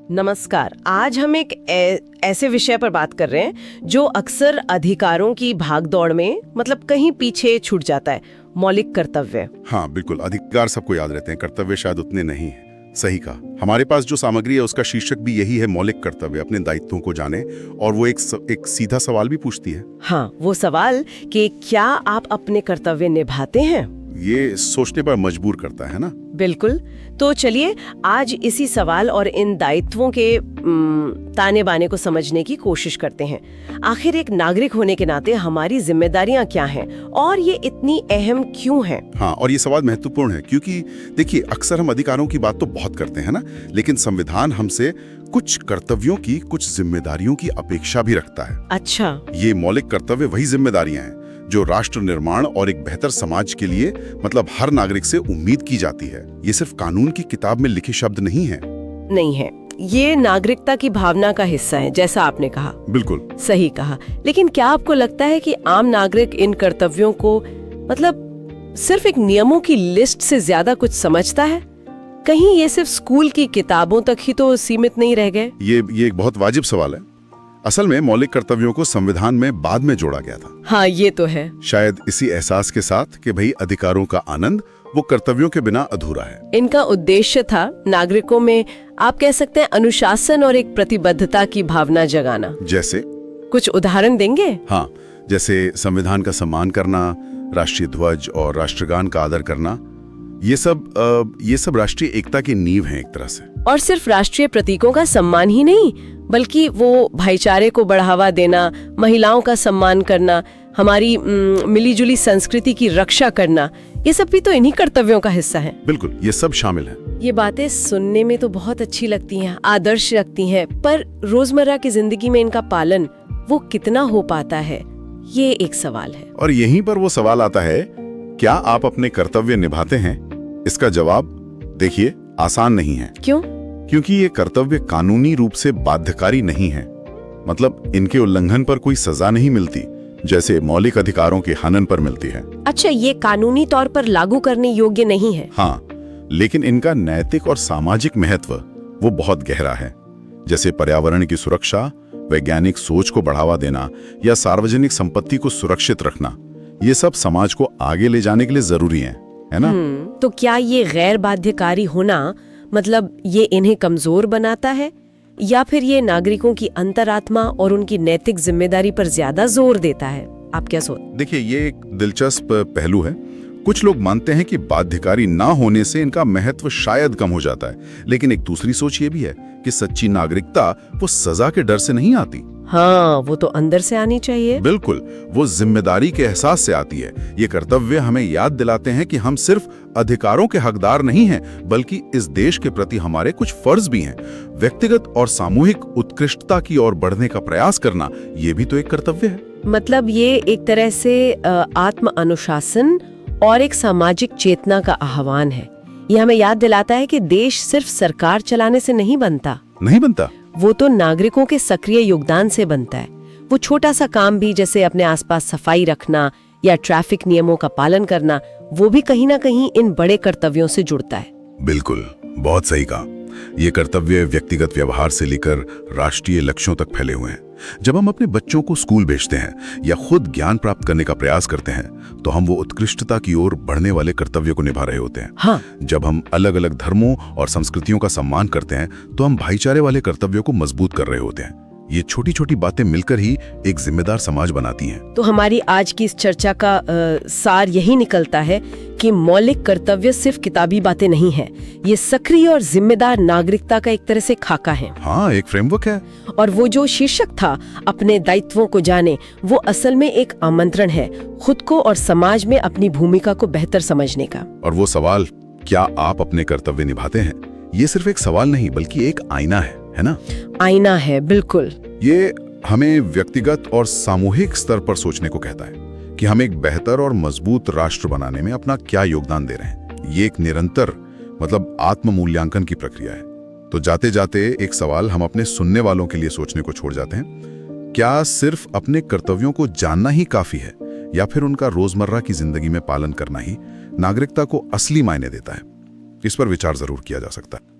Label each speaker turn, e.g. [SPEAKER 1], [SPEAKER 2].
[SPEAKER 1] नमस्कार। आज हम एक ऐसे विषय पर बात कर रहे हैं जो अक्सर अधिकारों की भागदौड़ में कहीं पीछे छूट जाता है, मौलिक कर्तव्य।
[SPEAKER 2] हाँ बिल्कुल, अधिकार सबको याद रहते हैं, कर्तव्य शायद उतने नहीं है। सही कहा। हमारे पास जो सामग्री है उसका शीर्षक भी यही है, मौलिक कर्तव्य, अपने दायित्वों को जाने। और वो एक सीधा सवाल भी पूछती है।
[SPEAKER 1] हाँ, वो सवाल कि क्या आप अपने कर्तव्य निभाते हैं,
[SPEAKER 2] ये सोचने पर मजबूर करता है ना।
[SPEAKER 1] बिल्कुल। तो चलिए आज इसी सवाल और इन दायित्वों के ताने बाने को समझने की कोशिश करते हैं। आखिर एक नागरिक होने के नाते हमारी जिम्मेदारियां क्या हैं और ये इतनी अहम क्यों हैं?
[SPEAKER 2] हाँ, और ये सवाल महत्वपूर्ण है क्योंकि देखिए, अक्सर हम अधिकारों की बात तो बहुत करते हैं ना, लेकिन संविधान हमसे कुछ कर्तव्यों की, कुछ जिम्मेदारियों की अपेक्षा भी रखता है।
[SPEAKER 1] अच्छा।
[SPEAKER 2] ये मौलिक कर्तव्य वही जिम्मेदारियां हैं जो राष्ट्र निर्माण और एक बेहतर समाज के लिए हर नागरिक से उम्मीद की जाती है। ये सिर्फ कानून की किताब में लिखे शब्द नहीं है।
[SPEAKER 1] ये नागरिकता की भावना का हिस्सा है, जैसा आपने कहा।
[SPEAKER 2] बिल्कुल
[SPEAKER 1] सही कहा। लेकिन क्या आपको लगता है कि आम नागरिक इन कर्तव्यों को सिर्फ एक नियमों की लिस्ट से ज्यादा कुछ समझता है? कहीं ये सिर्फ स्कूल की किताबों तक ही तो सीमित नहीं रह गए?
[SPEAKER 2] ये एक बहुत वाजिब सवाल है। असल में मौलिक कर्तव्यों को संविधान में बाद में जोड़ा गया था।
[SPEAKER 1] हाँ, ये तो है।
[SPEAKER 2] शायद इसी एहसास के साथ कि भाई अधिकारों का आनंद वो कर्तव्यों के बिना अधूरा है।
[SPEAKER 1] इनका उद्देश्य था नागरिकों में, आप कह सकते हैं, अनुशासन और एक प्रतिबद्धता की भावना जगाना।
[SPEAKER 2] जैसे
[SPEAKER 1] कुछ उदाहरण देंगे?
[SPEAKER 2] हाँ, जैसे संविधान का सम्मान करना, राष्ट्रीय ध्वज और राष्ट्रगान का आदर करना। ये सब राष्ट्रीय एकता की नींव है एक तरह से।
[SPEAKER 1] और सिर्फ राष्ट्रीय प्रतीकों का सम्मान ही नहीं, बल्कि वो भाईचारे को बढ़ावा देना, महिलाओं का सम्मान करना, हमारी मिलीजुली संस्कृति की रक्षा करना, ये सब भी तो इन्हीं कर्तव्यों का हिस्सा है।
[SPEAKER 2] बिल्कुल, ये सब शामिल है।
[SPEAKER 1] ये बातें सुनने में तो बहुत अच्छी लगती हैं, आदर्श लगती हैं, पर रोजमर्रा की जिंदगी में इनका पालन वो कितना हो पाता है, ये एक सवाल है।
[SPEAKER 2] और यहीं पर वो सवाल आता है, क्या आप अपने कर्तव्य निभाते हैं? इसका जवाब देखिए, आसान नहीं है।
[SPEAKER 1] क्यों?
[SPEAKER 2] क्योंकि ये कर्तव्य कानूनी रूप से बाध्यकारी नहीं है। इनके उल्लंघन पर कोई सजा नहीं मिलती, जैसे मौलिक अधिकारों के हनन पर मिलती है।
[SPEAKER 1] अच्छा, ये कानूनी तौर पर लागू करने योग्य नहीं है।
[SPEAKER 2] हाँ, लेकिन इनका नैतिक और सामाजिक महत्व वो बहुत गहरा है। जैसे पर्यावरण की सुरक्षा, वैज्ञानिक सोच को बढ़ावा देना या सार्वजनिक संपत्ति को सुरक्षित रखना, ये सब समाज को आगे ले जाने के लिए जरूरी है ना?
[SPEAKER 1] तो क्या ये गैर बाध्यकारी होना ये इन्हें कमजोर बनाता है, या फिर ये नागरिकों की अंतरात्मा और उनकी नैतिक जिम्मेदारी पर ज्यादा जोर देता है? आप क्या सोचते?
[SPEAKER 2] देखिए, ये एक दिलचस्प पहलू है। कुछ लोग मानते हैं कि बाध्यकारी ना होने से इनका महत्व शायद कम हो जाता है, लेकिन एक दूसरी सोच ये भी है कि सच्ची नागरिकता वो सजा के डर से नहीं आती।
[SPEAKER 1] हाँ, वो तो अंदर से आनी चाहिए।
[SPEAKER 2] बिल्कुल, वो जिम्मेदारी के एहसास से आती है। ये कर्तव्य हमें याद दिलाते हैं कि हम सिर्फ अधिकारों के हकदार नहीं हैं, बल्कि इस देश के प्रति हमारे कुछ फर्ज भी हैं। व्यक्तिगत और सामूहिक उत्कृष्टता की ओर बढ़ने का प्रयास करना, ये भी तो एक कर्तव्य है।
[SPEAKER 1] ये एक तरह से आत्म अनुशासन और एक सामाजिक चेतना का आह्वान है। ये हमें याद दिलाता है कि देश सिर्फ सरकार चलाने से नहीं बनता, वो तो नागरिकों के सक्रिय योगदान से बनता है। वो छोटा सा काम भी, जैसे अपने आसपास सफाई रखना या ट्रैफिक नियमों का पालन करना, वो भी कहीं ना कहीं इन बड़े कर्तव्यों से जुड़ता है।
[SPEAKER 2] बिल्कुल, बहुत सही कहा। ये कर्तव्य व्यक्तिगत व्यवहार से लेकर राष्ट्रीय लक्ष्यों तक फैले हुए हैं। जब हम अपने बच्चों को स्कूल भेजते हैं या खुद ज्ञान प्राप्त करने का प्रयास करते हैं, तो हम वो उत्कृष्टता की ओर बढ़ने वाले कर्तव्य को निभा रहे होते हैं।
[SPEAKER 1] हाँ।
[SPEAKER 2] जब हम अलग अलग धर्मों और संस्कृतियों का सम्मान करते हैं, तो हम भाईचारे वाले कर्तव्यों को मजबूत कर रहे होते हैं। ये छोटी छोटी बातें मिलकर ही एक जिम्मेदार समाज बनाती हैं।
[SPEAKER 1] तो हमारी आज की इस चर्चा का सार यही निकलता है कि मौलिक कर्तव्य सिर्फ किताबी बातें नहीं है, ये सक्रिय और जिम्मेदार नागरिकता का एक तरह से खाका है।
[SPEAKER 2] हाँ, एक फ्रेमवर्क है। और
[SPEAKER 1] वो जो शीर्षक था, अपने दायित्वों को जाने, वो असल में एक आमंत्रण है खुद को और समाज में अपनी भूमिका को बेहतर समझने का।
[SPEAKER 2] और वो सवाल, क्या आप अपने कर्तव्य निभाते हैं, ये सिर्फ एक सवाल नहीं बल्कि एक आईना है ना?
[SPEAKER 1] आईना है, बिल्कुल।
[SPEAKER 2] ये हमें व्यक्तिगत और सामूहिक स्तर पर सोचने को कहता है कि हम एक बेहतर और मजबूत राष्ट्र बनाने में अपना क्या योगदान दे रहे हैं। ये एक निरंतर आत्म मूल्यांकन की प्रक्रिया है। तो जाते जाते एक सवाल हम अपने सुनने वालों के लिए सोचने को छोड़ जाते हैं, क्या सिर्फ अपने कर्तव्यों को जानना ही काफी है, या फिर उनका रोजमर्रा की जिंदगी में पालन करना ही नागरिकता को असली मायने देता है? इस पर विचार जरूर किया जा सकता है।